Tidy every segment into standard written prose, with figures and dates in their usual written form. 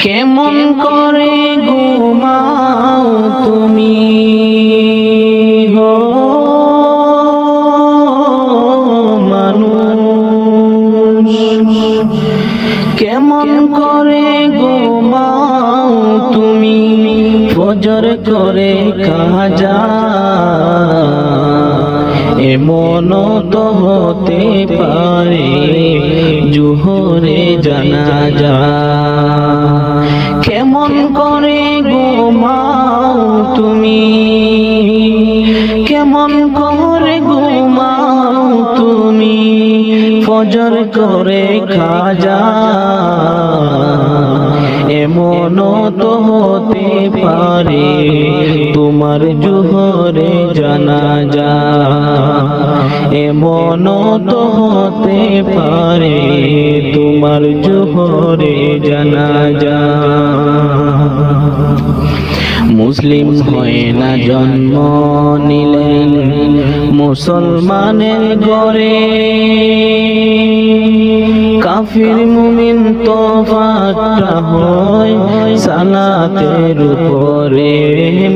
কেমন করে ঘুমাও তুমি মানুষ, কেমন করে ঘুমাও তুমি ফজর করে কাজা, এমন তো হতে পারে জোহরে জানাজা। কেমন করে ঘুমাও তুমি, কেমন করে ঘুমাও তুমি ফজর করে কাজা, এমন তো হতে পারে তোমার জোহরে জানাজা, এমন তো হতে পারে তোমার জোহরে জানাজা। মুসলিম হয় না জন্ম নিলেন মুসলমানের ঘরে, কাফির মুমিন তফাতটা হয় সালাতের উপরে,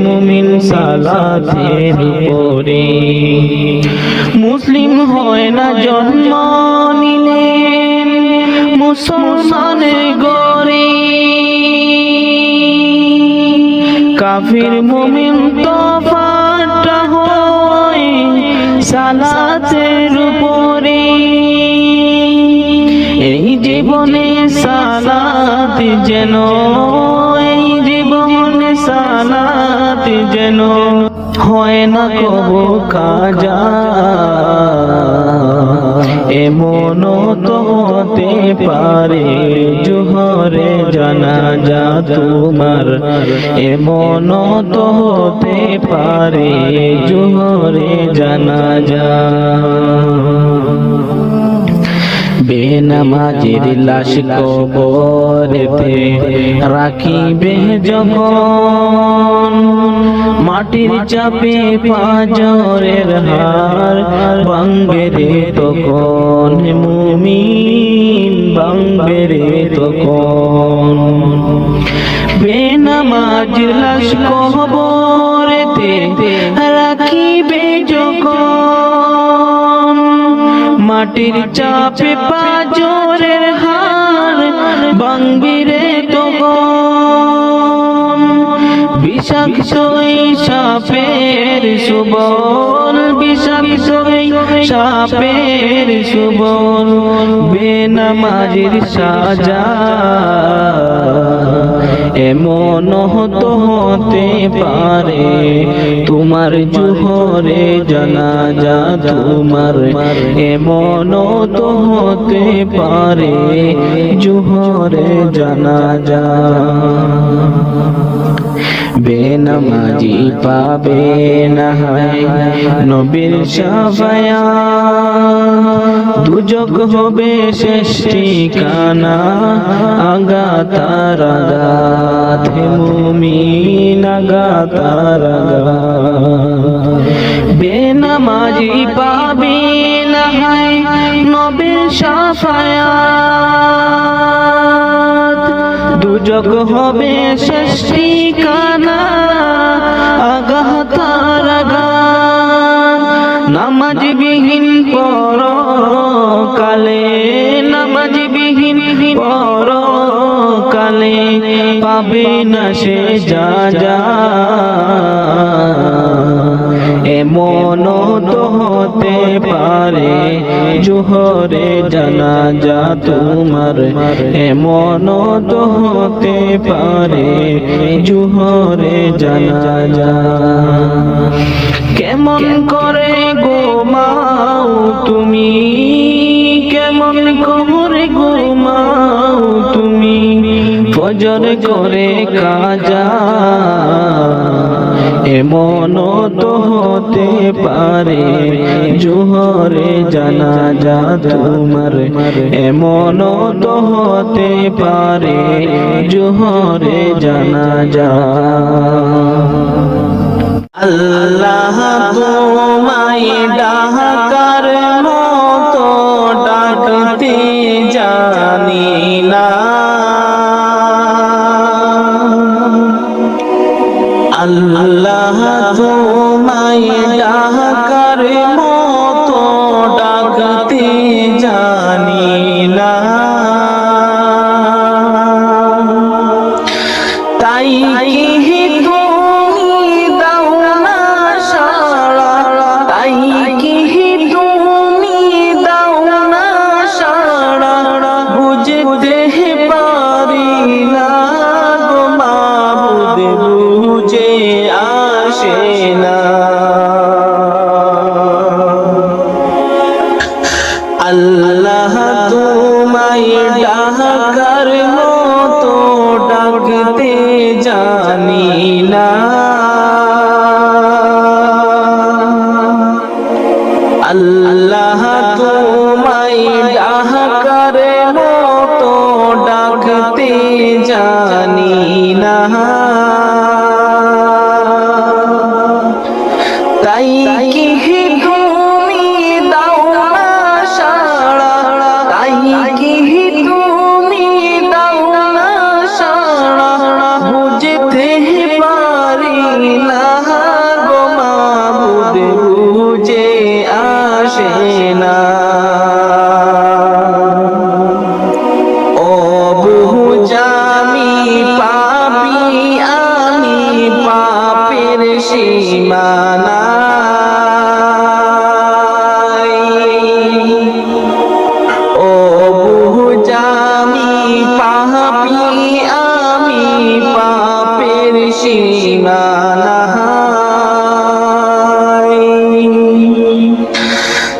মুমিন সালাতের উপরে। মুসলিম হয় না জন্ম নিলেন মুসলমানের ঘরে, কাফির মুমিন তফাতটা হয় সালাতের উপরে। এই জীবনে সালাত যেন, এই জীবনে সালাত যেন হয় না কবু কাজা, এমন তো হতে পারে জোহরে জানাজা তোমার, এমন তো হতে পারে জোহরে জানাজা। বেনামাজির লাশ কবরেতে রাখিবে যখন, মাটির চাপে পাঁজরের হাড় ভাঙবে রে তখন, মুমিন ভাঙবে রে তখন। বেনামাজির লাশ কবরেতে রাখিবে যখন, মাটির চাপে পাঁজরের হাড় ভাঙবে রে তখন। বিষাক্ত সাপের সুবল, বিষাক্ত সাপের সুবল বেনামাজির সাজা, এমন তো হতে পারে তোমার জোহরে জানাজা তোমার, এমন তো হতে পারে জোহরে জানাজা। বেনামাজি পাবে না নবীর শাফায়াত, দুজক হবে শেষ ঠিকানা আগাতার আগাত, হে মুমিন আগাতার আগাত। বেনামাজি পাবে না নবীর শাফায়াত, দুজক হবে শেষ ঠিকানা আগাতার আগাত। নামাজ বিহীন পরকালে, নামাজ বিহীন পরকালে পাবে না সে যা, এমন তো হতে পারে জোহরে জানাজা তোমার, এমন তো হতে পারে জোহরে জানাজা। কেমন করে ঘুমাও তুমি, কেমন করে ঘুমাও তুমি ফজর করে কাজা, এমন তো হতে পারে জোহরে জানাজা তোমার, এমন তো হতে পারে জোহরে জানাজা। আল্লাহ তোমায় ডাকার মতো ডাকতে জানি না, আল্লাহ তোমায় ডাকার মতো ডাকতে জানি না, তাই কি তুমি দাও না সাড়া, তাই কি তুমি দাও না সাড়া, বুঝতে পারি না গো মাবুদ, বুঝে আসে না। আল্লাহ তোমায় ডাকার মতো ডাকতে জানি না, আল্লাহ তোমায় ডাকার মতো ডাকতে জানি না, তাই কি তুমি দাও না সাড়া, তাই কি তুমি দাও না সাড়া, বুঝতে পারি না গো মাবুদ, বুঝে আসে না। ও বুঝামি পাপি আমি পাপের সীমানা, ও বুঝামি পাপি আমি পাপের সীমানা,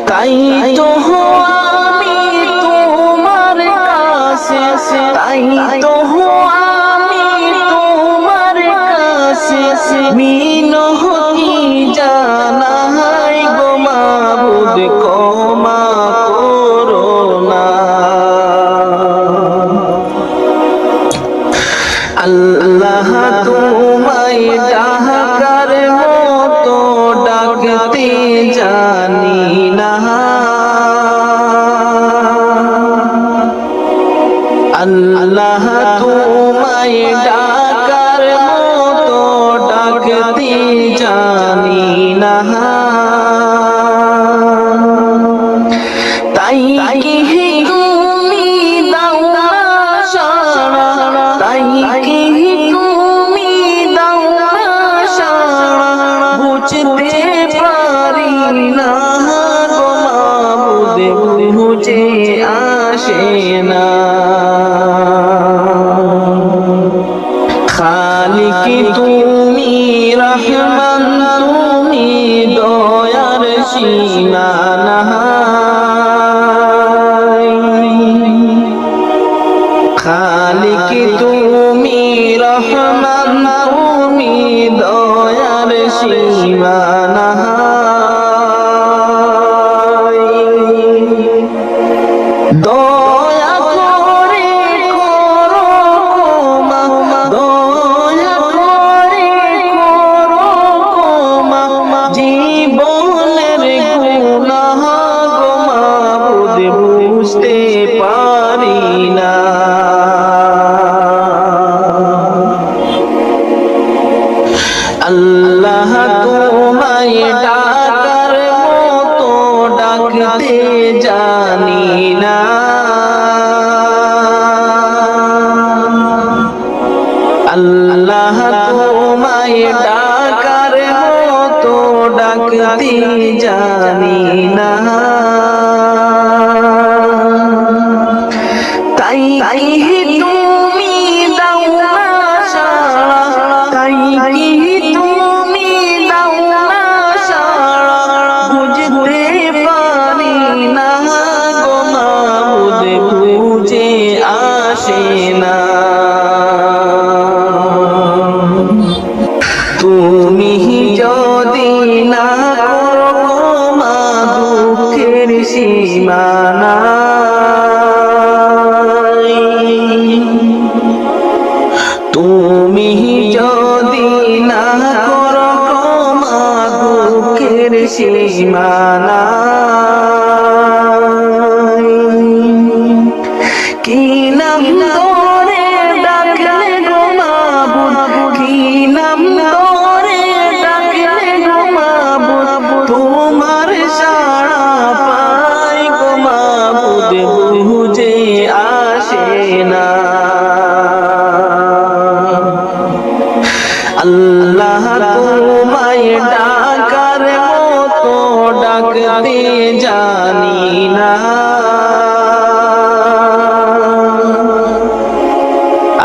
তাই তো আমি তোমার কাছে, তাই তো আমি তোমার কাছে মিনতি জানাই গো মাবুদ, ক্ষমা করো না। আল্লাহ তোমায় ডাকার মতো ডাকতে জানি না, আল্লাহ তোমায় ডাকার মতো ডাকতে জানি না, তাই কি তুমি দাও না সাড়া, তাই কি তুমি দাও না সাড়া, বুঝতে পারি না গো মাবুদ, বুঝে আসে না। খালিক তুমি রহমান তুমি দয়ার সীমানা, খালিক তুমি রহমান তুমি দয়ার সীমানা, দয়া করে করো ক্ষমা, দয়া করে করো ক্ষমা, জীবনের গুনাহ গো মাবুদ, বুঝতে পারি না। আল্লাহ তোমায় ডাকার মতো ডাকতে জানি না, আল্লাহ তোমায় ডাকার মতো ডাকতে জানি না, তাই কি তুমি দাও না সাড়া, তাই কি তুমি দাও না সাড়া, বুঝতে পারি না গো মাবুদ, বুঝে আসে না। তুমি যদি না করো মা দুঃখের সীমানা, তুমি যদি না করো মা দুঃখের সীমানা, কি নাম ধরে ডাকলে গো মাবুদ, কি নাম ধরে আল্লাহ তোমায় ডাকার মতো ডাকতে জানি না,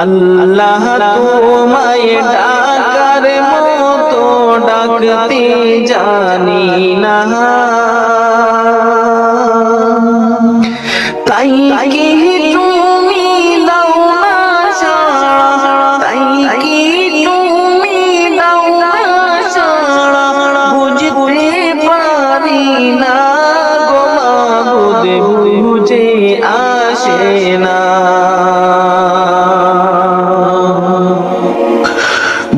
আল্লাহ তোমায় ডাকার মতো ডাকতে জানি না, তাই কি তুমি দাও না সাড়া, তাই কি তুমি দাও না সাড়া, বুঝতে পারি না গো মাবুদ, বুঝে আসে না।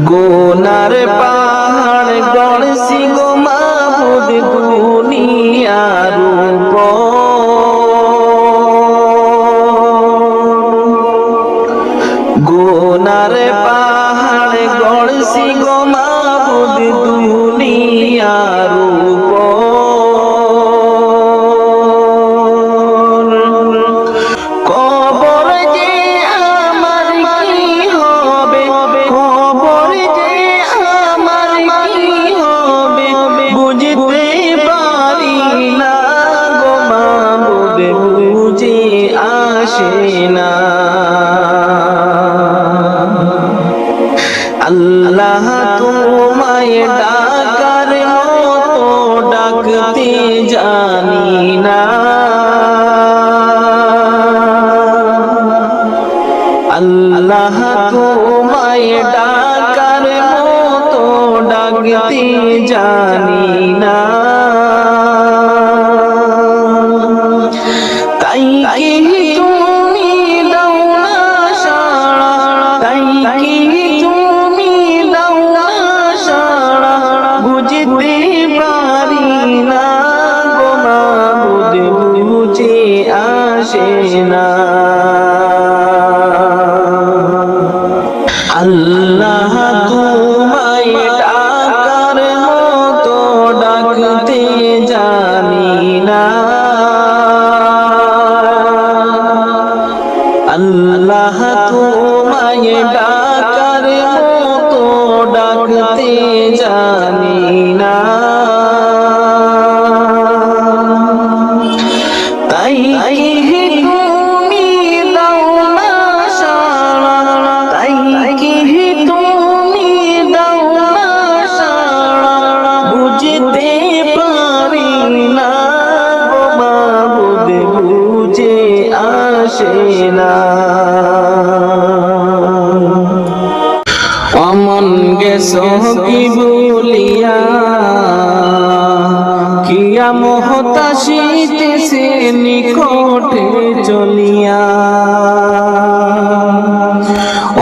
গুনার পাহাড় গড়ছি গো মাবুদ দুনিয়ার উপর, গুনার পাহাড় গড়ছি গো মাবুদ দুনিয়ার উপর, কবর যে আমার কি হবে, কবর যে আমার কি হবে, বুঝতে পারি না গো মাবুদ, বুঝে আসে না। আল্লাহ তোমায় ডাকার মতো ডাকতে জানি না, আল্লাহ তোমায় ডাকার মতো ডাকতে জানি না, তাই কি তুমি দাও না সাড়া, তাই কি তুমি দাও না সাড়া, বুঝতে পারি না গো মাবুদ, বুঝে আসে না। আল্লাহ তোমায় ডাকার মতো ডাকতে জানি না, আল্লাহ তোমায় ডাকার মতো ডাকতে জানি না, তাই কি তুমি দাও না সাড়া, তাই কি তুমি দাও না সাড়া, বুঝতে পারি না গো মাবুদ, বুঝে আসে না। অমন গেছো কি বলিয়া, কিয়ামত আসিতেছে নিকটে চলিয়া,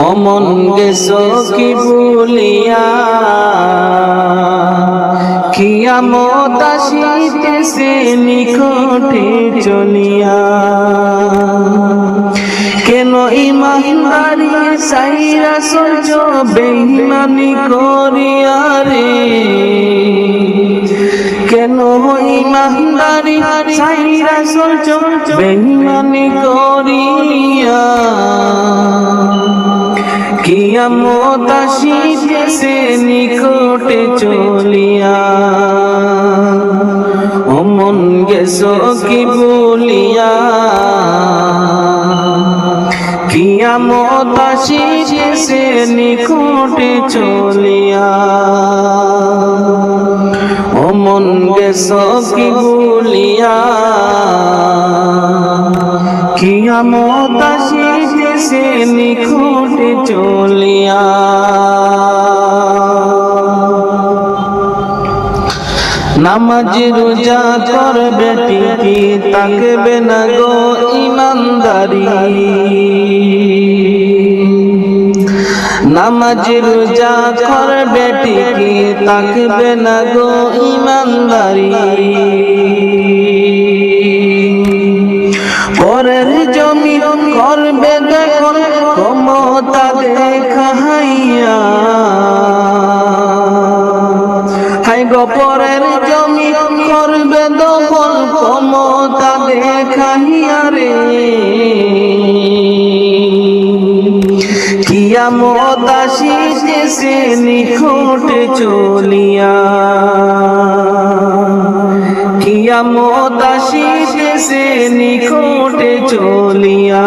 অমন গেছো কি বলিয়া, কিয়ামত আসিতেছে নিকটে চলিয়া, কেন ইমানদারি সাইরা সহ্য বেঈমানি করিয়া রে, কেন ইমানদারি সাইরা সহ্য বেঈমানি করিয়া, কিয়ামত আসিতেছে নিকটে চলিয়া, অমন গেছো কি বলিয়া, কিয়ামত আসিতেছে নিকটে চলিয়া, অমন গেছো কি বলিয়া, কিয়ামত আসিতেছে নিকটে চলিয়া। নামাজ রোজা করবে ঠিকই, তাকবে না গো ইমানদারি, নামাজ রোজা করবে ঠিকই, তাকবে না গো ইমানদারি, পরের জমি করবে দখল ক্ষমতা দেখাইয়া, হাই গো পরের জমি করবে দখল ক্ষমতা দেখাইয়া রে, কিয়ামত আসিতেছে নিকটে চলিয়া, কিয়ামত আসিতেছে নিকটে চলিয়া।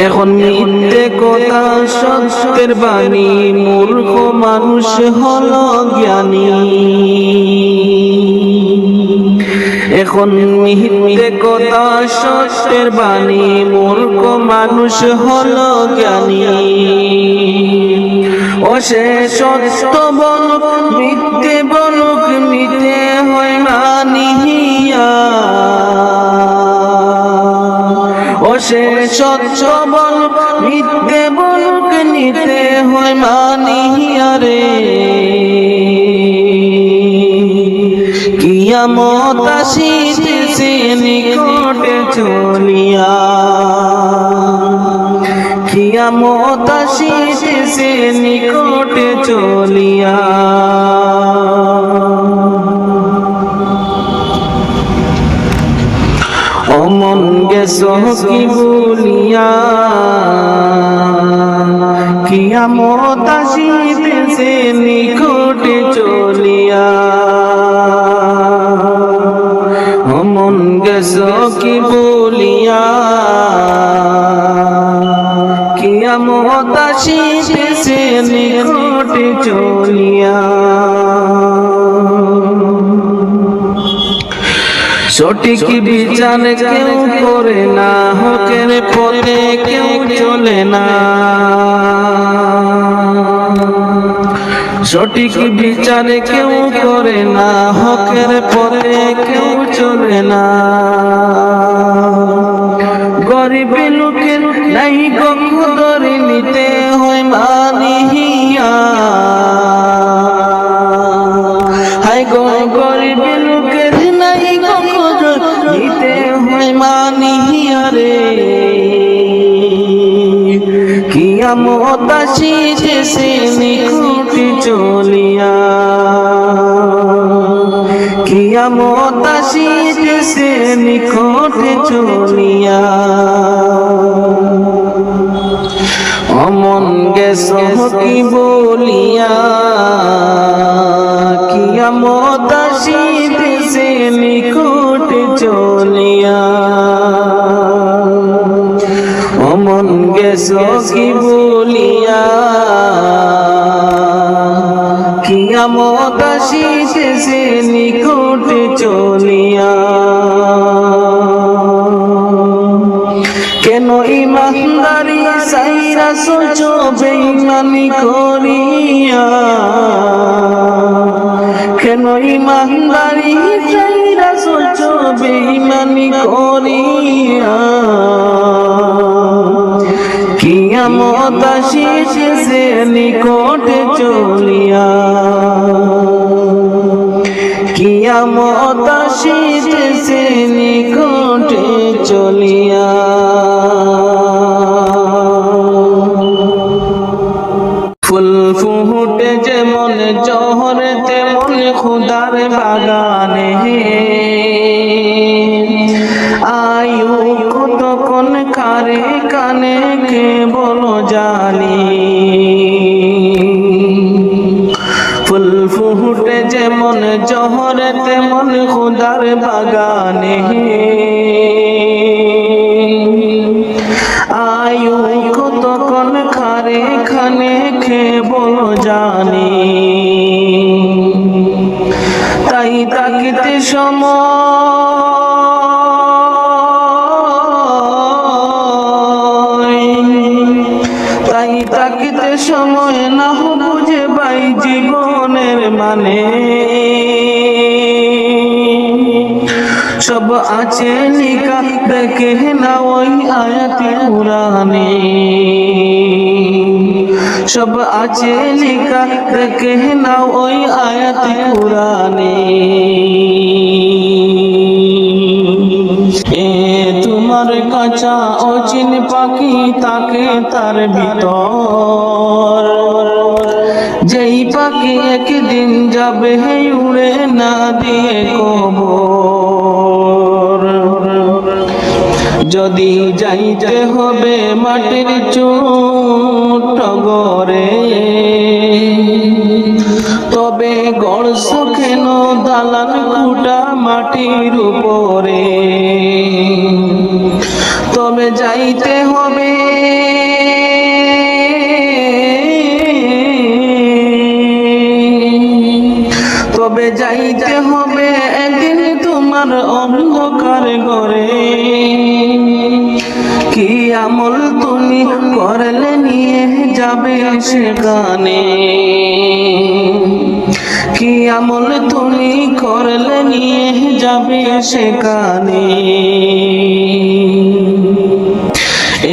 এখন মিথ্যে কথা সত্যের বাণী, মূর্খ মানুষ হলো জ্ঞানী। এখন মিথ্যে কথা সত্যের বাণী, মূর্খ মানুষ হলো জ্ঞানী। ও সে সত্য বলুক মিথ্যে বলুক, মিথ্যে হয় মানিয়া। ও সে সত্য বলুক মিথ্যে বলুক, নিতে হয় মানিয়া রে। কিয়ামত আসিতেছে নিকটে চলিয়া, কিয়ামত আসিতেছে নিকটে চলিয়া। অমন গেছো কি বলিয়া, কিয়ামত আসিতেছে নিকটে চলিয়া। অমন গেছো কি বলিয়া, কিয়ামত আসিতেছে নিকটে চলিয়া। সঠিক বিচার কেউ করে না, হকের পথে কেউ চলে না। সঠিক বিচার কেউ করে না, হকের পথে কেউ চলে না। গরিব লোকের নাই কদর, নিতে হয় মানিয়া। হায় গো গরিব লোকের নাই কদর, নিতে হয় মানিয়া রে। কিয়ামত আসিতেছে নিকটে চলিয়া, কিয়ামত আসিতেছে নিকটে চলিয়া। অমন গেছো কি বলিয়া, কিয়ামত আসিতেছে নিকটে চলিয়া। অমন গেছো কি বলিয়া, কিয়ামত আসিতেছে নিকটে চলিয়া। কেন ইমানদারি সাইরা সোচো বেঈমানি করিয়া, কেন ইমানদারি সাইরা সোচো বেঈমানি করিয়া। কিয়ামত আসিতেছে নিকটে চলিয়া, কিয়ামত আসিতেছে নিকটে চলিয়া। ফুল ফুটে যেমন জহর তেমন খুদার বাগানে, আয়ু কতক্ষণ কারে কানে কে বলো জানি। ফুল ফুটে যেমন জহর তেমন খুদার বাগানে, আয়ু কতক্ষণ কারে খানে কে বলো জানি। তাই তাকিতে সময়, তাই তাকিতে সময় না বুঝে পাই জীবনের মানে। সব আছে লিখা দেখে না ওই আয়াতে কুরআনে, সব আছে লিখা দেখে না ওই আয়াতে কুরআনে। এ তোমার কাঁচা অচিন পাখি তাকে তার ভিতর, যেই পাখি একদিন যাবে উড়ে না দিয়ে কবর। যদি যাইতে হবে মাটির ছোট ঘরে, তবে গড়ছ কেন দালান কোঠা মাটির উপরে? তবে যাইতে হবে যাইতে হবে একদিন তোমার অন্ধকার ঘরে। কি আমল তুমি করলে নিয়ে যাবে সেখানে? কি আমল তুমি করলে নিয়ে যাবে সেখানে?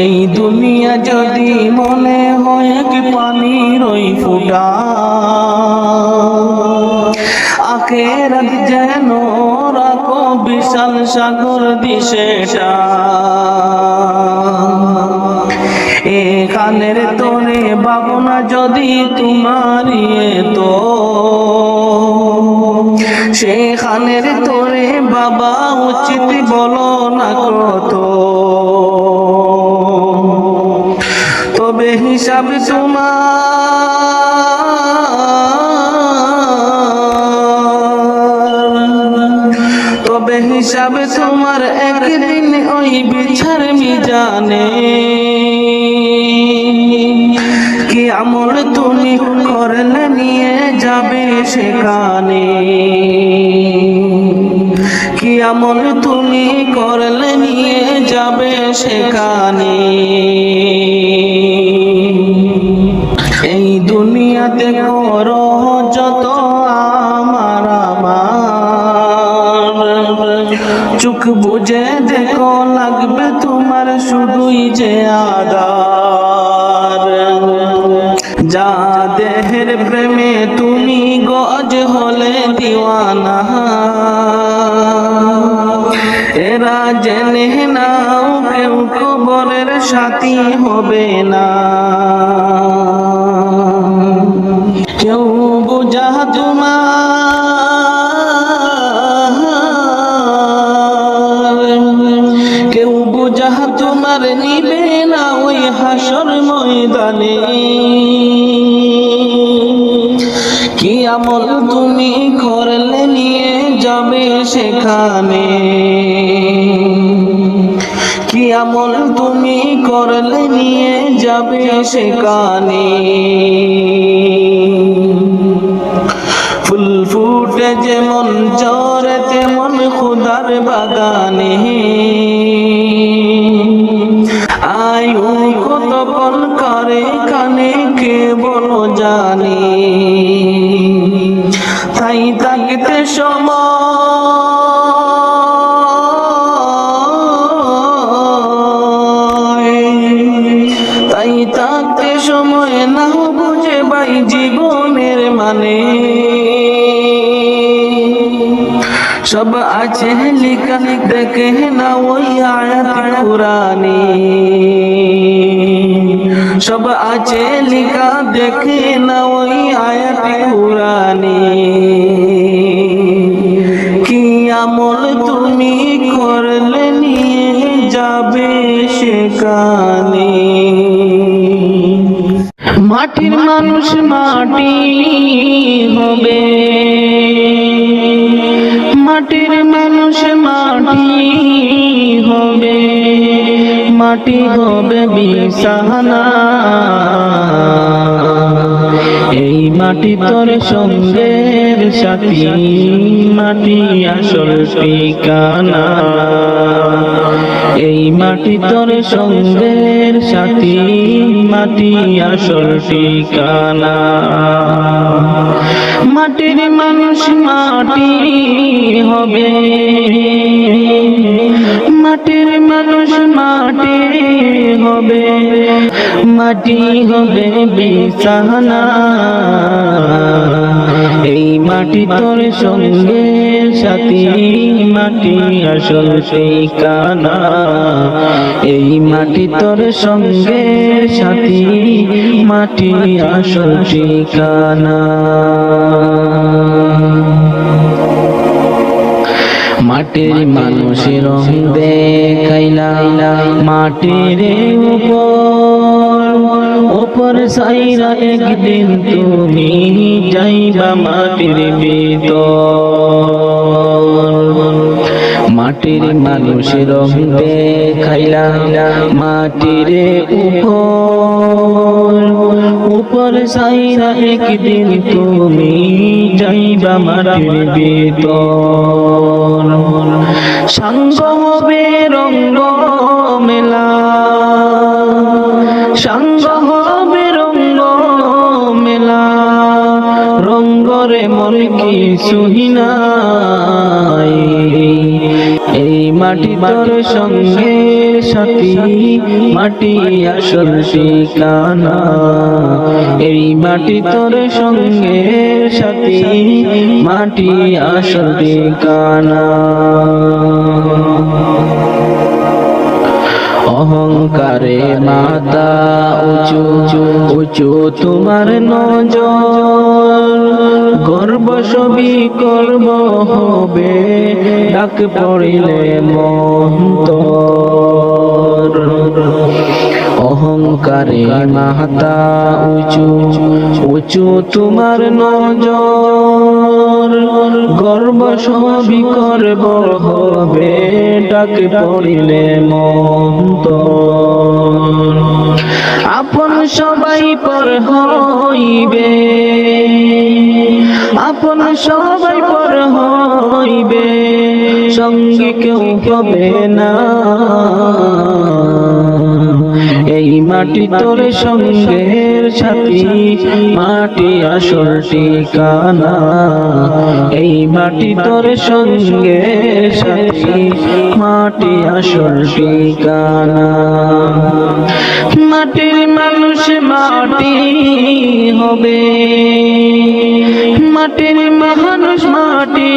এই দুনিয়া যদি মনে হয় কি পানির ওই ফুটা, আখেরাত যেন রাখো বিশাল সাগর দিশেটা। এখানের তোরে ভাবনা যদি তোমারই তো, সেখানের তোরে বাবা উচিত বলো না কত? তবে হিসাব হিসাবে তোমার একদিন ওই বিচার মিজানে। কি আমল তুমি করলে নিয়ে যাবে সেখানে? কি আমল তুমি করলে নিয়ে যাবে সেখানে? এই দুনিয়াতে করো যত আমার চোখ বুঝে দেখো লাগবে তোমার শুধুই যে আদার। যা দেহের প্রেমে তুমি গজ হলে দিওয়ানা, এরা জেনে নাও কেউ কবরের সাথী হবে না। কেউ বুঝা তোমার নিবে না ওই হাসর ময়দানে। কি আমল তুমি করলে নিয়ে যাবে সেখানে? কি আমল তুমি করলে নিয়ে যাবে সেখানে? ফুল ফুটে যেমন ঝরে তেমন খুদার বাগানে, আয়ু কতক্ষণ করে কানে কে বলো জানি। তাই থাকতে সময় না বুঝে ভাই জীবনের মানে। সব আছে লিখা দেখে না ওই আয়াত কুরআনে। সব আছে লিখা দেখে না ওই আয়াত কুরআনে। কি আমল তুমি করলে নিয়ে যাবে সেখানে? মাটির মানুষ মাটি হবে, মাটির মানুষ মাটি হবে, মাটি হবে বিছানা। এই মাটি তোর সঙ্গের সাথী, মাটি আসল ঠিকানা। এই মাটি তোর সঙ্গের সাথী, মাটি আসল ঠিকানা। মাটির মানুষ মাটি হবে, মাটির মানুষ মাটি হবে, মাটি হবে বিছানা। এই মাটি তোর সঙ্গের সাথী, মাটি আসল ঠিকানা। এই মাটি তোর সঙ্গের সাথী, মাটি আসল ঠিকানা। মাটি মাটির মানুষের রং দেখাইলা মাটির উপর সাইরা একদিন তুমি যাইবা মাটির ভিতর মাটির মানুষের রং দেখাইলা মাটির উপর সাইরা একদিন তুমি যাইবা মাটির ভিতর সঙ্গ হবে রঙ্গ মেলা সঙ্গ হবে রঙ্গ মেলা রঙ্গরে মন কি সুহিনাই এই মাটি তোর সঙ্গে সাথী মাটি আসল ঠিকানা এই মাটি তোর সঙ্গে সাথী মাটি আসল ঠিকানা অহংকারে মাথা উঁচু উঁচু তোমার নজর গর্ব সবই করব হবে ডাক পড়িলে মন্তর অহংকারে মাথা উঁচু উঁচু তোমার নজর গর্ব সবই করব হবে ডাক পড়িলে মন্তর আপন সবাই পর হইবে আপন সবাই পর হইবে সঙ্গে কেউ হবে না এই মাটি তোর সঙ্গের সাথী মাটি আসল ঠিকানা এই মাটি তোর সঙ্গের সাথী মাটি আসল ঠিকানা মাটির মানুষ মাটি হবে মাটির মানুষ মাটি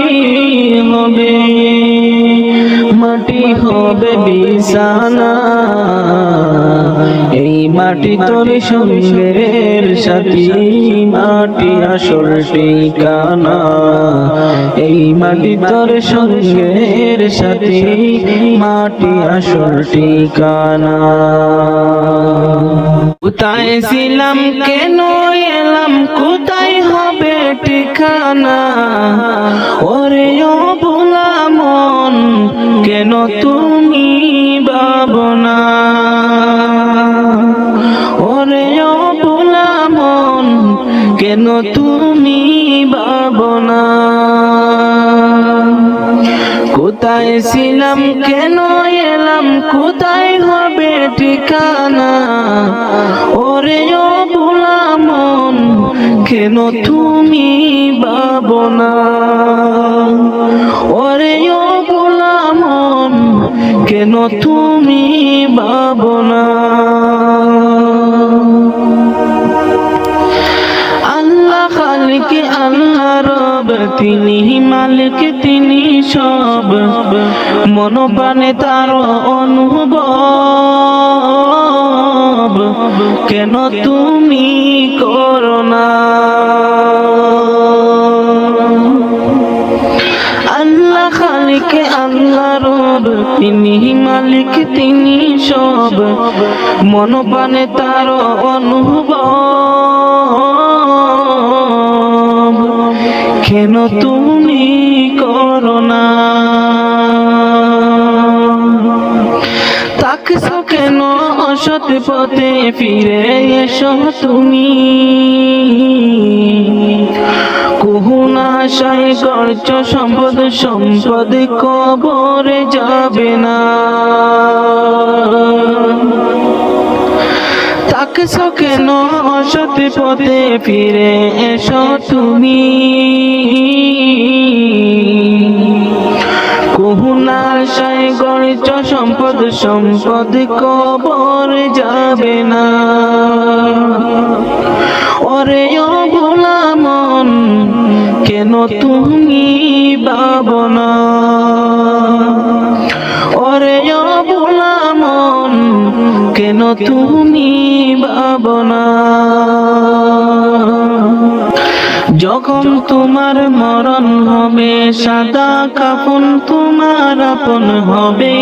হবে মাটি হবে বিছানা এই মাটি তোর সঙ্গের সাথী মাটি আসল ঠিকানা এই মাটি তোর সঙ্গের সাথী মাটি আসল ঠিকানা কোথায় ছিলাম কেন এলাম কোথায় হবে ঠিকানা ওরে ও ভোলা মন কেন তুমি ভাবনা ওরে ও ভোলা মন কেন তুমি ভাবনা কোথায় ছিলাম কেন এলাম কোথায় হবে ঠিকানা ওরে ও ভোলা মন কেন তুমি ভাবনা ওরে ও ভোলা মন কেন তুমি ভাবনা আল্লাহ খালিক আল্লাহ রব তিনি মালিক তিনি সব মন প্রাণে তার অনুভব কেন তুমি করো না আল্লাহ খালিক আল্লাহ রব তিনি মালিক তিনি সব মন প্রাণে তার অনুভব কেন তুমি করো না তাকছো কেন অসৎ পথে ফিরে এসো তুমি কুহুনা আশায় করছ সম্পদ সম্পদ কবরে যাবে না তাকছো কেন অসৎ পথে ফিরে এসো তুমি কুহুনা আশায় করছ সম্পদ সম্পদ কবরে যাবে না ওরে ও ভোলা মন কেন তুমি ভাবনা ওরে ও ভোলা মন কেন তুমি ভাবনা যখন তোমার মরণ হবে সাদা কাফন তোমার আপন হবে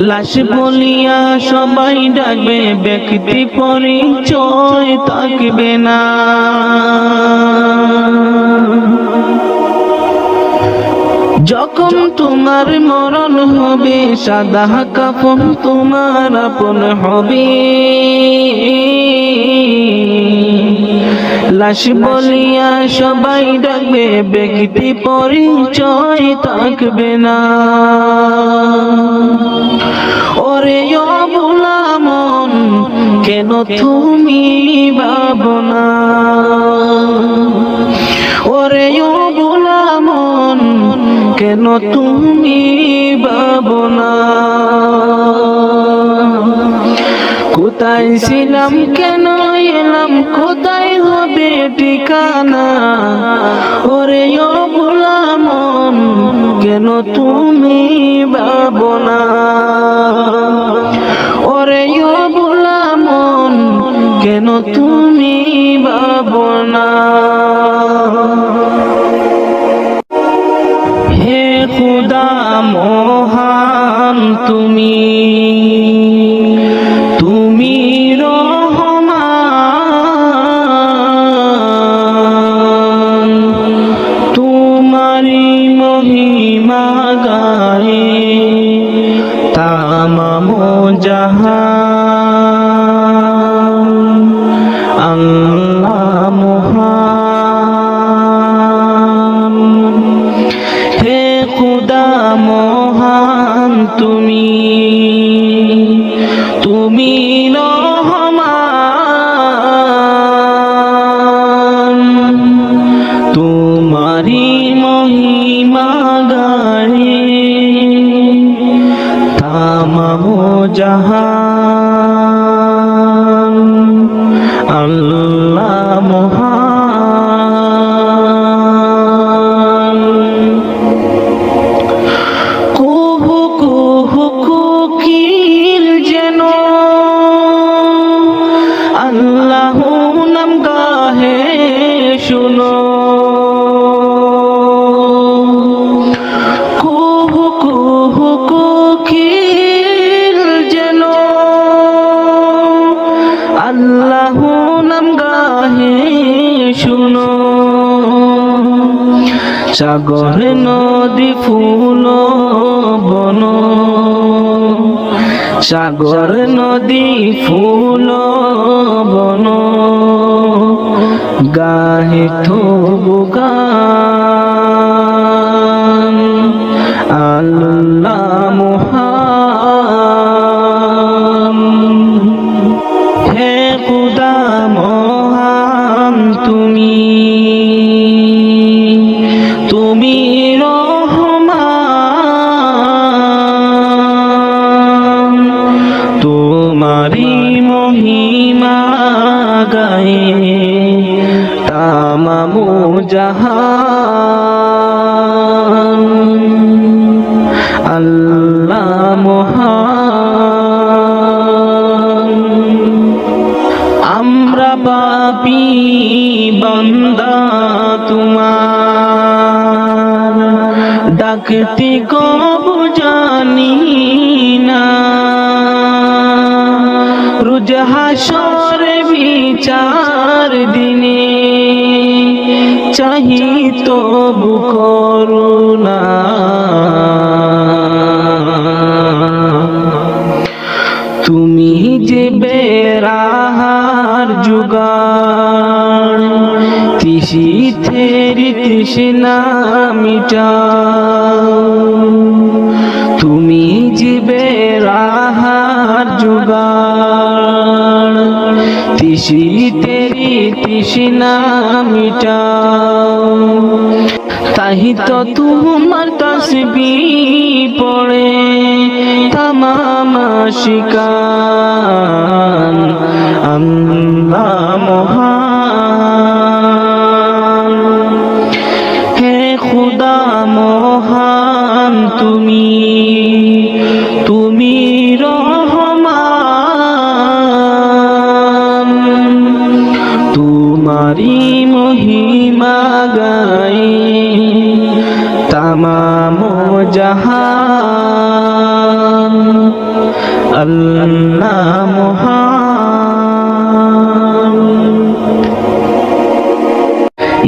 লাশ বলিয়া সবাই ডাকবে ব্যক্তি পরিচয় থাকবে না যখন তোমার মরণ হবে সাদা কাফন তোমার আপন হবে লাশ বলিয়া সবাই ডাকবে ব্যক্তি পরিচয় থাকবে না ওরে অবলা মন কেন তুমি ভাবো না ওরে অবলা মন কেন তুমি ভাবো না কোথায় ছিলাম কেন এলাম কোথায় হবে ঠিকানা ওরে অবলা মন কেন তুমি ভাবো না ওরে অবলা মন কেন তুমি ভাবো না হে খুদা মহান তুমি তুমি রহমান তোমারি মহিমা গায়ে তামাম জাহান আল্লাহ মহান হে খুদা মহান তুমি তুমি রহমান তোমারি মহিমা গায়ে তামাম জাহান আল্লাহ মহান কুহু কুহু কোকিল যেন আল্লাহ নাম গাহে শুনো কুহু কুহু কোকিল যেন আল্লাহ নাম গাহে শুনো সাগর নদী ফুল বন সাগর নদী ফুল বন গাহে তবু গান আল্লাহ মহান হে খুদা মহান তুমি তুমি রহমান তোমারি মহিমা গায়ে তামাম জাহান আল্লাহ মহান আমরা পাপী বান্দা তোমার ডাকতে কব জানি না রোজ হাসর বিচার দিনে চাহি তবু করুণা তুমি যে বেরাহার জুগাড় তিসি থেরি তৃষ্ণা মিটাও তুমি যে বেরাহার জুগাড় তিসি তেরি তৃষ্ণা মিটাও তাহি তো তোমার তাসবিহ পড়ে তামাম আশিকান আল্লাহ মহান হে খুদা মহান তুমি তুমি রহমান মহান, আল্লাহ মহান।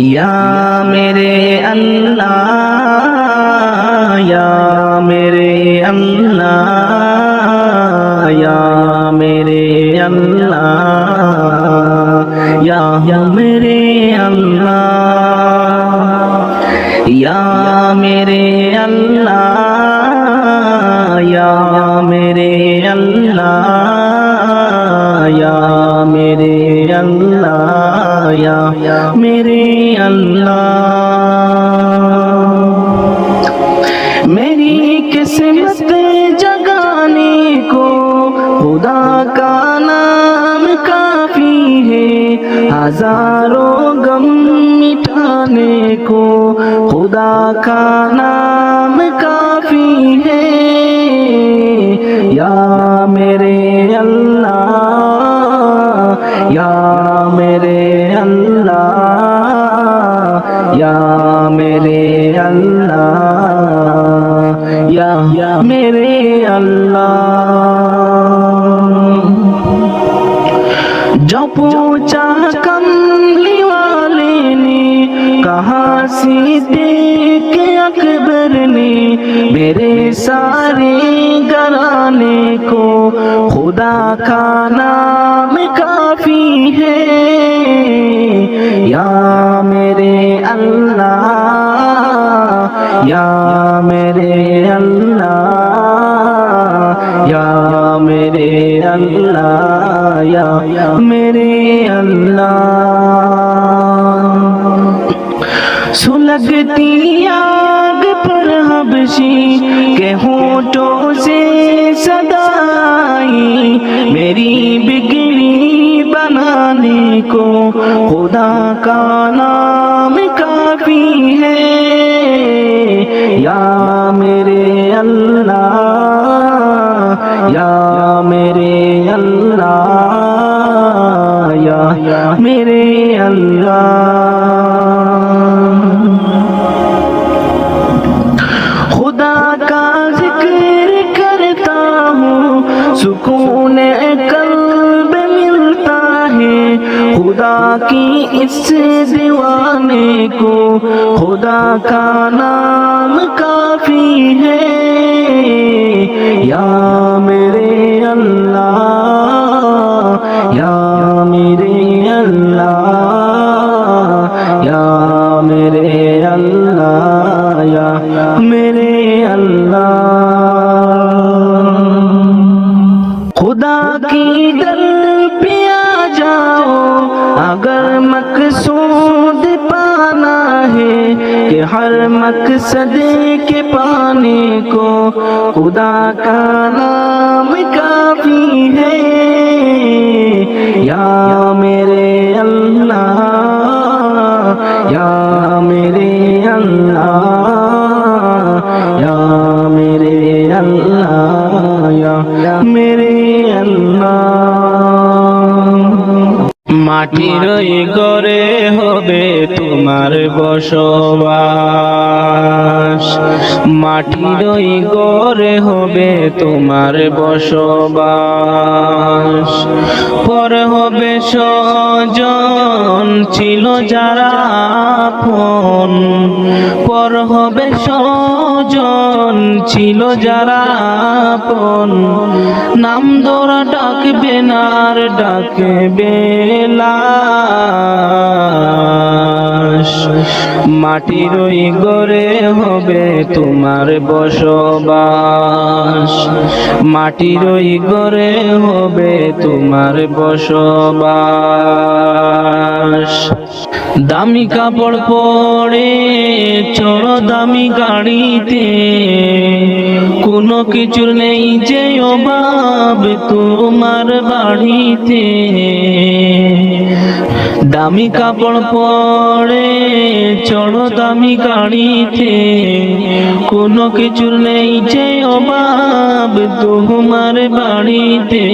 ইয়া মেরে আল্লাহ, ইয়া মেরে আল্লাহ, ইয়া মেরে আল্লাহ, ইয়া মেরে আল্লাহ, ইয়া মেরে আল্লাহ, ইয়া মেরে আল্লাহ, ইয়া মেরে আল্লাহ, ইয়া মেরে আল্লাহ। मेरी किस्मत जगाने को खुदा का नाम काफी है, हजारों गम मिटाने को खुदा का नाम काफी है। या मेरे अल्लाह, या मेरे अल्लाह, या मेरे अल्लाह, या मेरे अल्लाह। जो पूछा कमली वाले ने, कहा सिद्दीक़ अकबर ने, मेरे सारे घराने को खुदा का नाम काफी है। या मेरे अल्लाह, या मेरे अल्लाह, या मेरे अल्लाह, या मेरे अल्लाह। सुलगती आग पर हबशी के होठों से सदाई, मेरी बिगड़ी बनाने को खुदा का नाम काफी है। या मेरे अल्लाह, या मेरे अल्लाह, या मेरे अल्लाह। खुदा का जिक्र करता हूँ, सुकून कल्ब मिलता है, खुदा की इस दीवाने को खुदा का नाम काफी है। या मेरे अल्लाह, या मेरे अल्लाह, या मेरे अल्लाह, या मेरे अल्लाह। खुदा की दर पे आ जाओ अगर मकसूद पाना है, कि हर मकसद के पाने को खुदा का नाम काफी है। या मेरे अल्लाह, या मेरे अल्लाह, या मेरे अल्लाह, या मेरे अल्लाह। মাটির ঘরে হবে তোমার বসবাস, মাটির ঘরে হবে তোমার বসবাস। পর হবে স্বজন ছিল যারা আপন, পর হবে স্বজন ছিল যারা আপন। নাম ধরা ডাকবে না আর ডাকবে লাশ। মাটির ওই ঘরে হবে তোমার বসবাস, মাটির ওই ঘরে হবে তোমার বসবাস। দামি কাপড় পরে চড়ো দামি গাড়িতে, কোনো কিছুর নেই যে অভাব তোমার বাড়িতে। দামি কাপড় পরে চড়ো দামি গাড়িতে, কোনো কিছুর নেই যে অভাব তোমার বাড়িতে।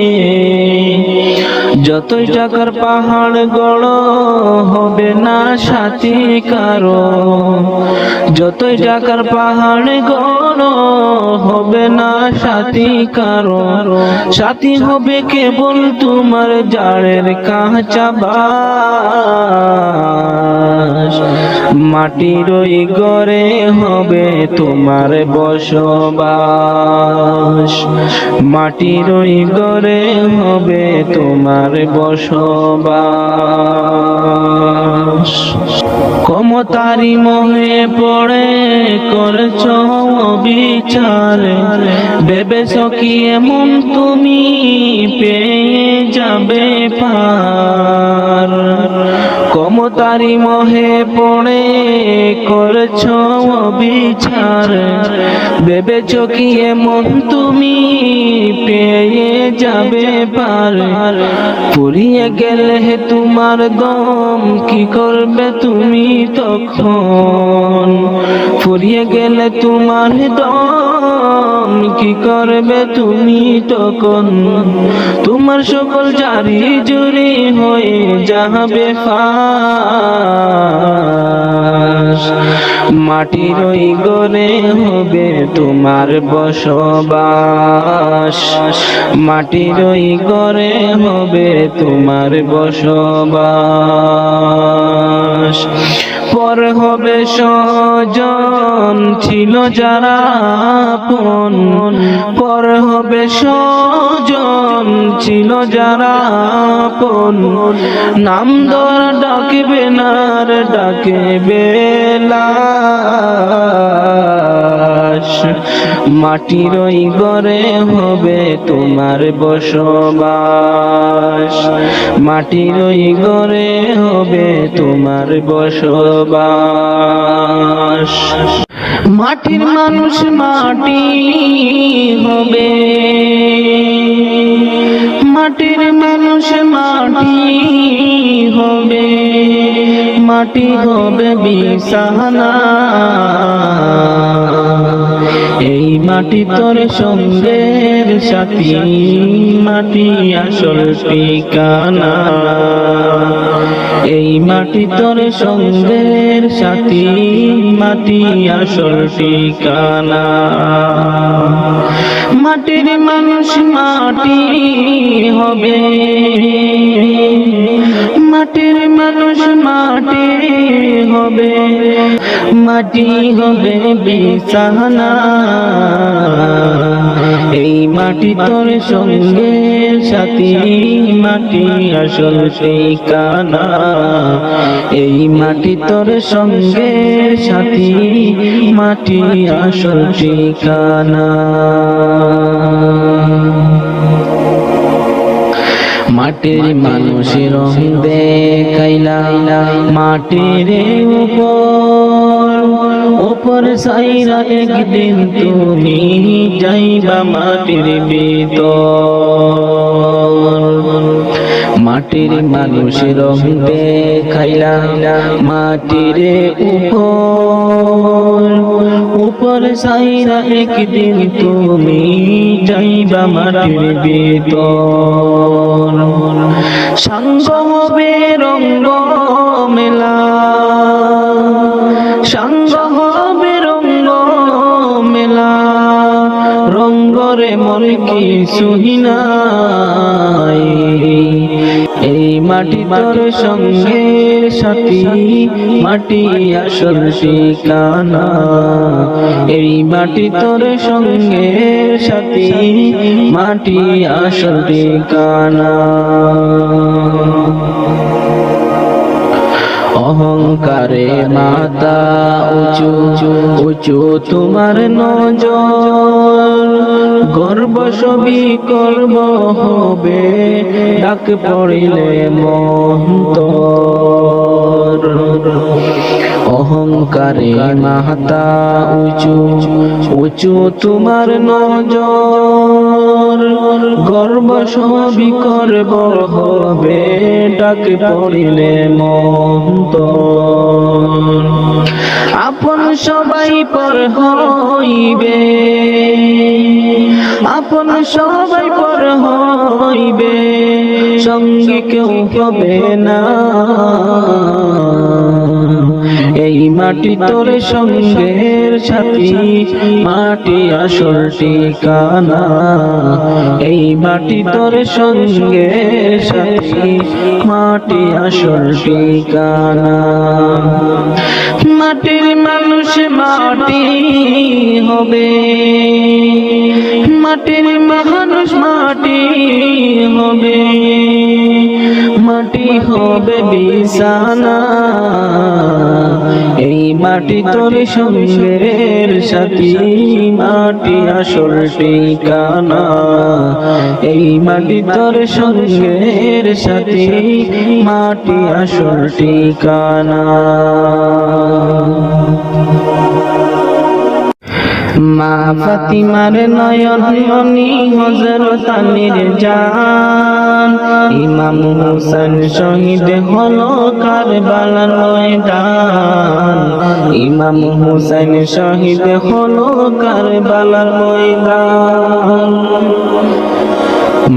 যতই টাকার পাহাড় গড় হবে না সাথী কারো, যতই টাকার পাহাড় গড় হবে না সাথী কারো, সাথী হবে কেবল তোমার জাড়ের কাঁচা বাস। মাটির ওই ঘরে হবে তোমার বসবাস, মাটির ওই ঘরে হবে তোমার বসবাস। ক্ষমতারি মোহে পড়ে করছ বিচার, ভেবেছ কি এমন তুমি পেয়ে যাবে পার। ক্ষমতারি মোহে পড়ে করছ বিচার, ভেবেছ কি এমন তুমি পেয়ে যাবে পার। ফুরিয়ে গেলে তোমার দম কি করবে তুমি তখন, ফুরিয়ে গেলে তোমার দম কি করবে তুমি তখন। তোমার সকল জারি জুরি হয়ে যাবে ফাঁস। মাটির ওই ঘরে হবে তোমার বসবাস, মাটির ওই ঘরে হবে তোমার বসবাস। পর হবে স্বজন ছিল যারা আপন, পর হবে স্বজন ছিল যারা আপন। নাম ধর ডাকবে না আর ডাকবে লাশ। মাটির ওই ঘরে হবে তোমার বসবাস, মাটির ওই ঘরে হবে তোমার বসবাস। মাটির মানুষ মাটি হবে, মাটির মানুষ মাটি হবে, মাটি হবে বিছানা। এই মাটি তোর সঙ্গের সাথী, মাটি আসল ঠিকানা। এই মাটি তোর সঙ্গের সাথী, মাটি আসল ঠিকানা। মাটির মানুষ মাটি হবে, মাটির মানুষ মাটি হবে, মাটি হবে বিছানা। এই মাটি তোর সঙ্গের সাথী, মাটি আসল ঠিকানা। এই মাটি তোর সঙ্গের সাথী, মাটি আসল ঠিকানা। মাটির মানুষের রং দেখাইলা মাটির উপর সাইরা, একদিন তুমি যাইবা মাটির ভিতর। মাটির মানুষের রং দেখাইলা মাটির উপর সাইরা, একদিন তুমি যাইবা মাটির ভিতর। সঙ্গ হবে রঙ্গ মেলা, সঙ্গ হবে রঙ্গ মেলা। রঙ্গরে মর কিছুই নাই, এই মাটি তোর সঙ্গের সাথী, মাটি আসল ঠিকানা। এই মাটি তোর সঙ্গের সাথী, মাটি আসল ঠিকানা। অহংকারে মাথা উঁচু উঁচু তোমার নজর, গর্ব সবই করব হবে ডাক পড়িলে মন্তর। অহংকারে মাথা উঁচু উঁচু তোমার নজর, গর্ব সবই করব হবে ডাক পড়িলে মন্তর। আপন সবাই পর হইবে, আপন সবাই পর হইবে, সঙ্গী কেউ হবে না। এই মাটি তোর সঙ্গের সাথী, মাটি আসল ঠিকানা। এই মাটি তোর সঙ্গের সাথী, মাটি আসল ঠিকানা। মাটির মানুষ মাটি হবে, মাটির মানুষ মাটি হবে, মাটি হবে বিছানা। এই মাটি তোর সঙ্গের সাথী, মাটি আসল ঠিকানা। এই মাটি তোর সঙ্গের সাথী, মাটি আসল ঠিকানা। মা ফাতিমার নয়ন মনি হযরত আলীর জান। ইমাম হোসেন শহীদ হলো কারবালার ময়দান। ইমাম হোসেন শহীদ হলো কারবালার ময়দান।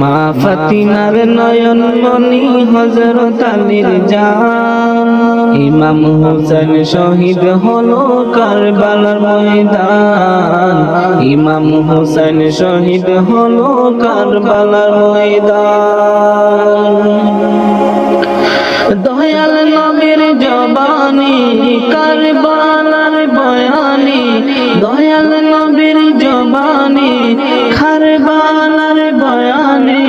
মা ফাতিমার নয়ন মনি হযরত আলীর জান। ইমাম হোসেন শহীদ হলো কারবালার ময়দান। ইমাম হোসেন শহীদ হলো কারবালার ময়দান। দয়াল নবীর জবানি কারবালার বয়ানি, দয়াল নবীর জবানি কারবালার বয়ানি।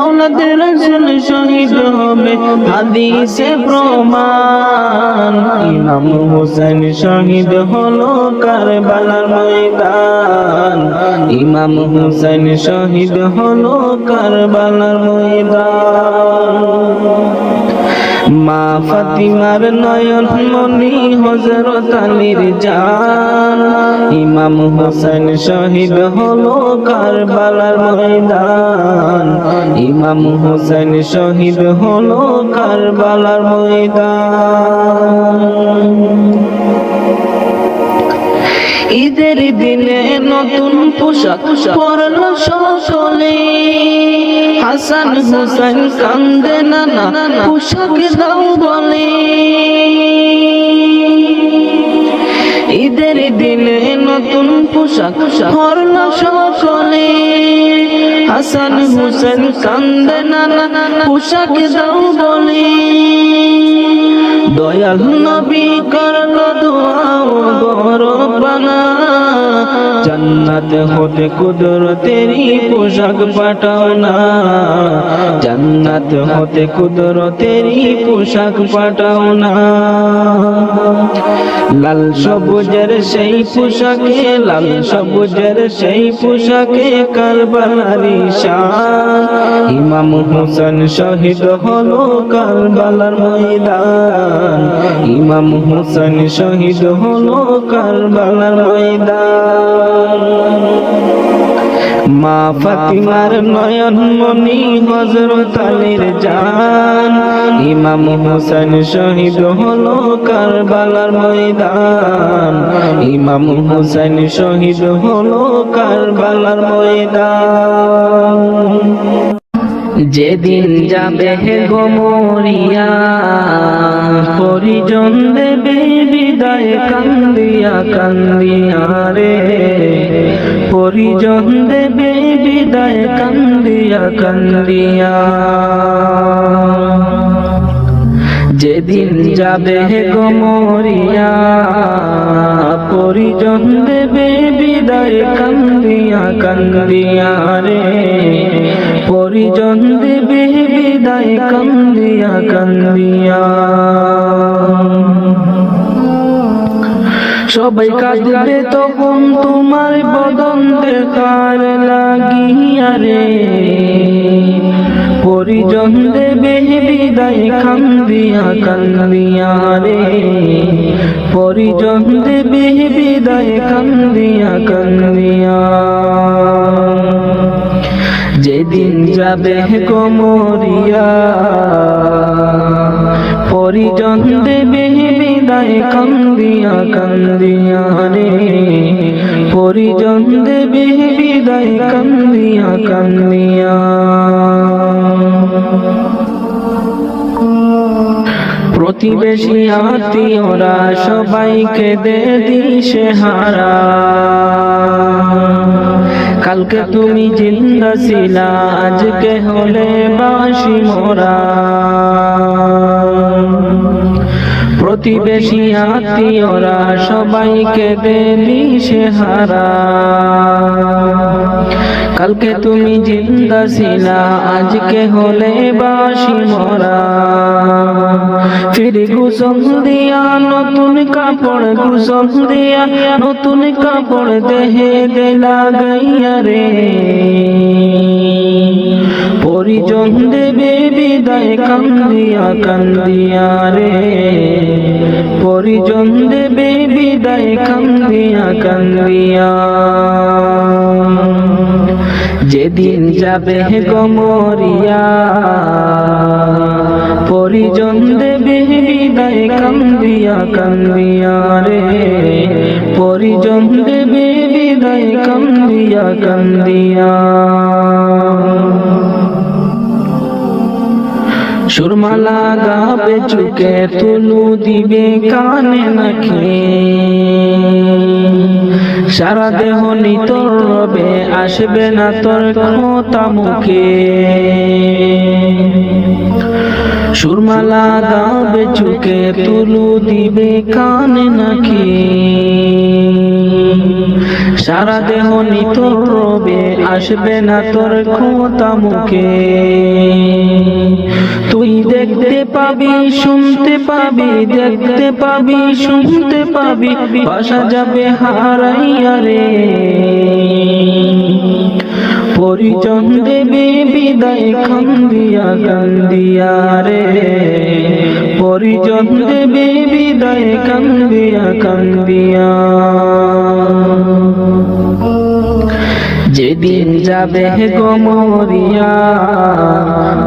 আওলাদ রাসূল শহীদ হবে হাদিসে প্রমাণ। ইমাম হোসেন শহীদ হলো কারবালার ময়দান। ইমাম হোসেন শহীদ হলো কারবালার ময়দান। মা ফাতিমার নয়ন মনি হযরত আলীর জান। ইমাম হোসেন শহীদ হলো কারবালার ময়দান। ইমাম হোসেন শহীদ হলো কারবালার ময়দান। ঈদের দিনে নতুন পোশাক পরলো সকলে। হাসান হোসেন কান্দে নানা পোশাক দাও বলে। ঈদের দিনে নতুন পোশাক পরলো সকলে। হাসান হোসেন কান্দে নানা পোশাক দাও বলে। দয়াল নবী করলো দোয়া বড় বানা। জান্নাত হতে কুদরতেরই পোশাক পাঠাও না। জান্নাত হতে কুদরতেরই পোশাক পাঠাও না। লাল সবুজের সেই পোশাকে, লাল সবুজের সেই পোশাকে কারবালারি শান। ইমাম হোসেন শহীদ হলো কারবালার ময়দান। ইমাম হোসেন শহীদ হলো কারবালার ময়দান। মা ফাতিমার নয়ন মনি হযরত আলীর জান। ইমাম হোসেন শহীদ হলো কারবালার ময়দান। ইমাম হোসেন শহীদ হলো কারবালার ময়দান। যেদিন যাবে গো মরিয়া, পরিজন দেবে বিদায় কান্দিয়া কান্দিয়া রে। পরিজন দেবে বিদায় কান্দিয়া কান্দিয়া। যেদিন যাবে গো মরিয়া, পরিজন দেবে বিদায় কান্দিয়া কান্দিয়া রে। পরিজন দেবে বিদায় কান্দিয়া কান্দিয়া। সবাই কাঁদবে তখন তোমার বদন দেখার লাগিয়া রে। পরিজন দেবে বিদায় কান্দিয়া কান্দিয়া রে। পরিজন দেবে বিদায় কান্দিয়া কান্দিয়া। যেদিন যাবে গো মরিয়া, পরিজন দেবে বিদায় কান্দিয়া কান্দিয়া রে। পরিজন দেবে বিদায় কান্দিয়া কান্দিয়া। প্রতিবেশী আত্মীয়রা সবাইকে দে দিশে হারা। কালকে তুমি জিন্দা ছিলা, আজকে হলে বাসি মোরা। প্রতিবেশী আত্মীয়রা সবাইকে দে দিশে হারা। কালকে তুমি জিন্দা ছিলা, আজকে হলে বাসি মোরা। ফির গোসল দিয়া নতুন কাপড়, গোসল দিয়া নতুন কাপড় দেহে দে লাগাইয়া রে। পরিজন দেবে বিদায় কান্দিয়া কান্দিয়া রে। পরিজন দেবে বিদায় কান্দিয়া কান্দিয়া। যেদিন যাবে গমরিয়া, পরিজন দেবে বিদায় কান্দিয়া কান্দিয়া রে। পরিজন দেবে বিদায় কান্দিয়া কান্দিয়া। সুরমালা গাবে চুকে, তুলু দিবে কানে নাকে। সারা দেহ নিতর রবে, আসবে না তোর কথা মুখে। সুরমালা গাবে চুকে, তুলু দিবে কানে নাকে। সারা দেহ নিতর রবে, আসবে না তোর কথা মুখে। তুই দেখতে পাবি, শুনতে পাবি, দেখতে পাবি, শুনতে পাবি, বাসা যাবে হারাইয়া রে। পরিজন দেবে বিদায় কান্দিয়া কান্দিয়া রে। পরিজন দেবে বিদায় কান্দিয়া কান্দিয়া। যেদিন যাবে গমরিয়া,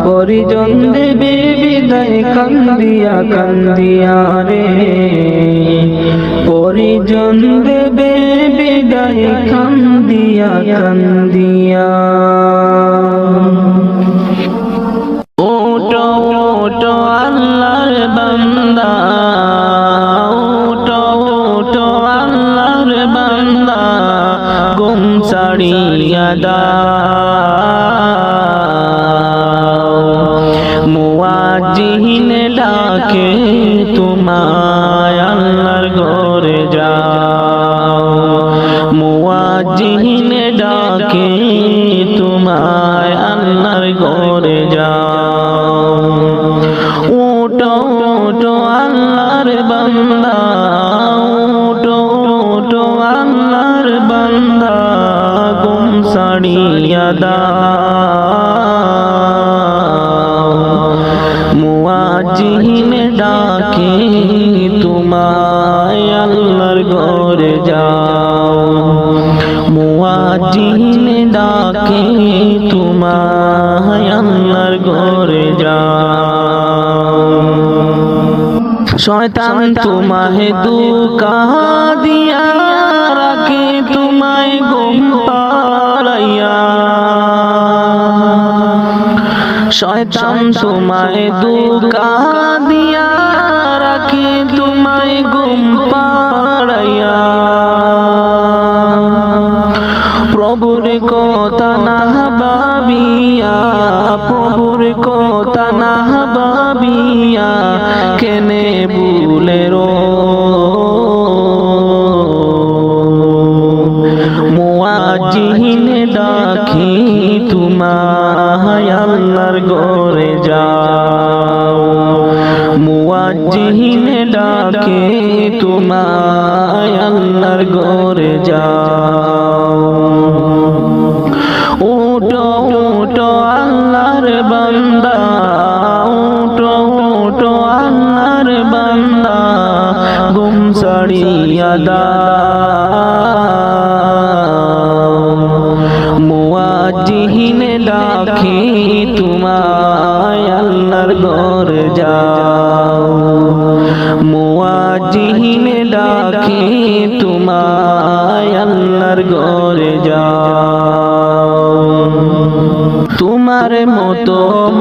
পরিজন দেবে বিদায় কান্দিয়া কান্দিয়া রে। পরিজন দেবে বিদায় কান্দিয়া কান্দিয়া। ওটো ওটো আল্লাহর বান্দা, ওটো ওটো আল্লাহর বান্দা, গুম ছাড়িয়া দাও। মুয়াজ্জিন ডাকে তোমায়, আল্লাহর ঘরে যাও। মুয়াজ্জিন ডাকে তোমায়, আল্লাহর ঘরে যাও। ওটো ওটো আল্লাহর বান্দা, ওটো ওটো আল্লাহর বান্দা, গুম ছাড়িয়া দাও। মুয়াজ্জিন ডাকে তোমায়, আল্লাহর ঘরে যাও। মুয়াজ্জিন ডাকে তোমায়, আল্লাহর ঘরে যাও। শয়তান তোমায় ধোঁকা দিয়া রাখে, তোমায় ঘুম পাড়াইয়া। শয়তান তোমায় ধোঁকা দিয়া রাখে, তোমায় ঘুম পাড়াইয়া। প্রভুর কথা না ভাবিয়া, প্রভুর কথা না ভাবিয়া, কেনে ভুলে রো। মুয়াজ্জিন ডাকি তোমায়, আল্লাহর ঘরে যাও। মুয়াজ্জিন ডাকে তোমায়, আল্লাহর ঘরে যাও। ওটো ওটো আল্লাহর বান্দা, ওটো ওটো আল্লাহর বান্দা, গুম ছাড়িয়া দাও। মুয়াজ্জিন ডাকে তোমায়, আল্লাহর ঘরে যাও। মুয়াজ্জিন ডাকে তোমায়, আল্লাহর ঘরে যাও। তোমার মতো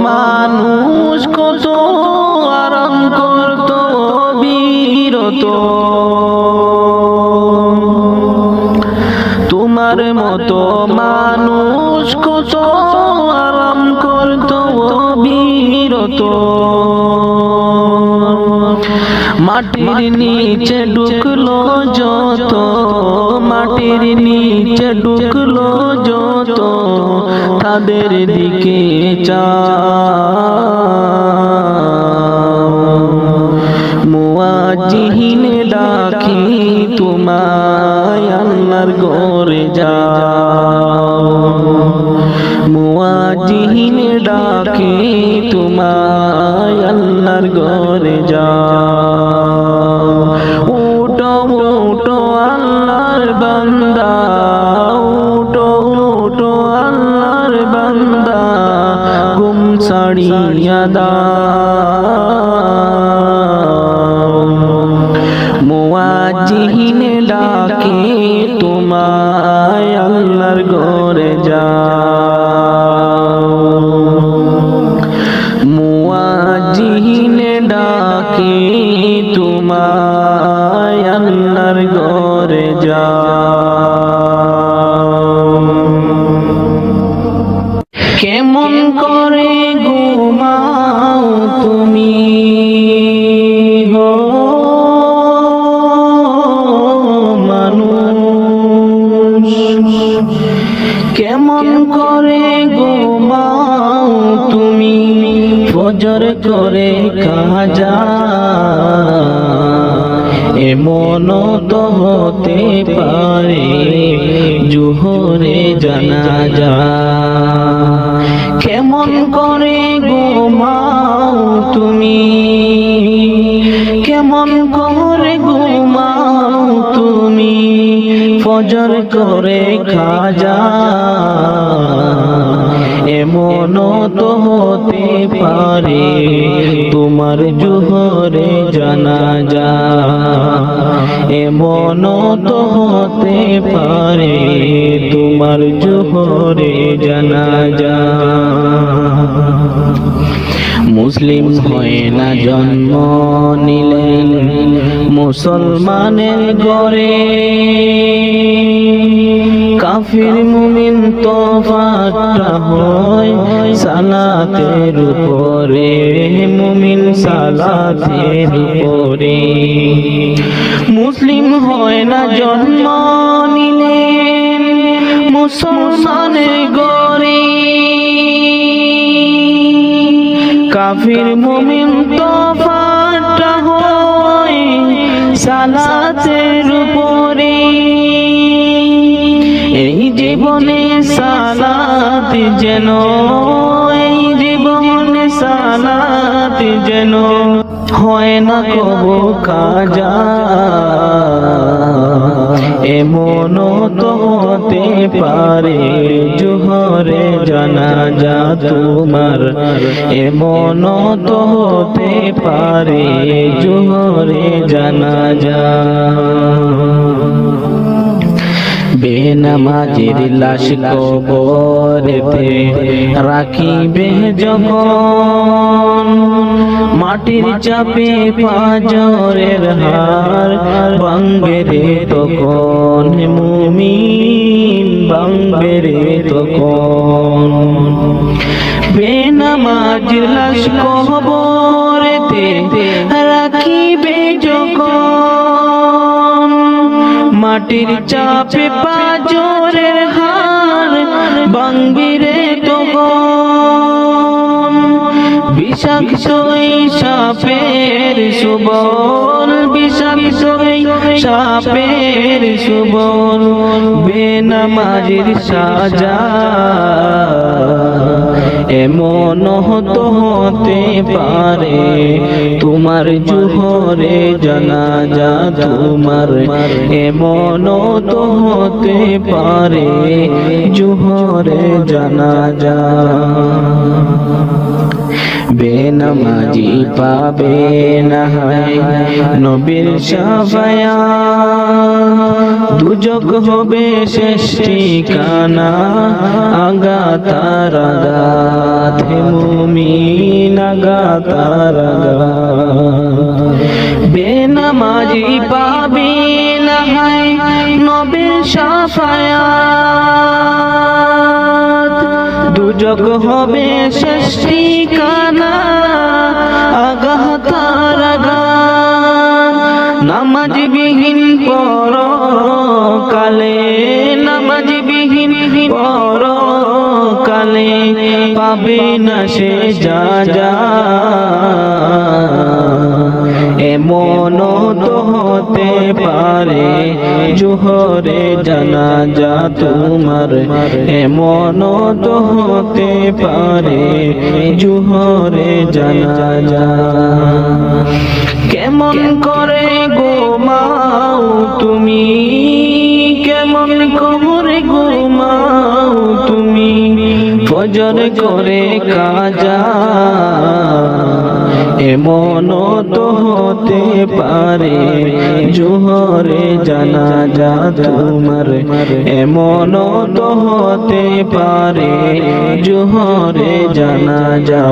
মানুষ কত আরাম করতো বিরত তোমার মতো মানুষ কত আরাম করত বিরত মাটির নিচে ঢুকলো যত মাটির নিচে ঢুকলো যত তাদের দিকে মুয়াজ্জিহিন ডাকি তোমায় আল্লাহর ঘরে যাও মুয়াজ্জিহিন ডাকি তোমায় আল্লাহর ঘরে যাও উঠো উঠো আল্লাহর বান্দা উঠো উঠো আল্লাহর বান্দা ঘুম ছাড়িয়া দাও মুয়াজ্জিহিন ডাকে তোমায় আল্লাহর ঘরে যাও মুয়াজ্জিহিন ডাকে তোমায় আল্লাহর ঘরে যাও কেমন করে ঘুমাও তুমি কেমন করে ঘুমাও তুমি ফজর করে কাজা এমন তো হতে পারে জোহরে জানাজা কেমন করে ঘুমাও তুমি কেমন করে ঘুমাও তুমি ফজর করে খাজা এমন তো হতে পারে তোমার জোহরে জানাজা এমন তো হতে পারে তোমার জোহরে জানাজা মুসলিম হয় না জন্ম নিলেন মুসলমানের ঘরে কাফির মুমিন তফাতটা হয় সালাতের উপরে মুমিন সালাতের উপরে মুসলিম হয় না জন্ম নিলেন মুসলমানের ঘরে কাফির মুমিন তফাতটা হয় সালাতের উপরে এই জীবনে সালাত যেন এই জীবনে সালাত যেন হয় না কবু কাজা এমন তো হতে পারে জোহরে জানাজা তোমার এমন তো হতে পারে জোহরে জানাজা বেনামাজির লাশ কবরেতে রাখিবে যখন মাটির চাপে পাঁজরের হার ভাঙবে রে তখন মুমিন ভাঙবে রে তখন বেনামাজির লাশ কবরেতে রাখিবে যখন মাটির চাপে পাঁজরের হার ভাঙবে রে তখন বিষাক্ত সাপের সুবল বিষাক্ত সাপের সুবল বেনামাজির সাজা এমন হতো হতে পারে তোমার জোহরে জানাজা তোমার এমন তো হতে পারে জোহরে জানাজা বেনামাজি পাবে না নবীর শাফায়াত দুজক হবে শেষ ঠিকানা আগাতার আগাত হে মুমিন আগাতার আগাত বেনামাজি দুর্যোগ হবে শেষ ঠিকানা, আঘাতার আঘাত। নামাজবিহীন পরকালে, নামাজবিহীন পরকালে পাবে না সে যা যা। এমন তো হতে পারে জোহরে জানাজা তোমার, এমন তো হতে পারে জোহরে জানাজা। কেমন করে ঘুমাও তুমি, কেমন করে ঘুমাও তুমি, ফজর করে কাজা। এমন তো হতে পারে জোহরে জানাজা তোমার, এমন তো হতে পারে জোহরে জানাজা।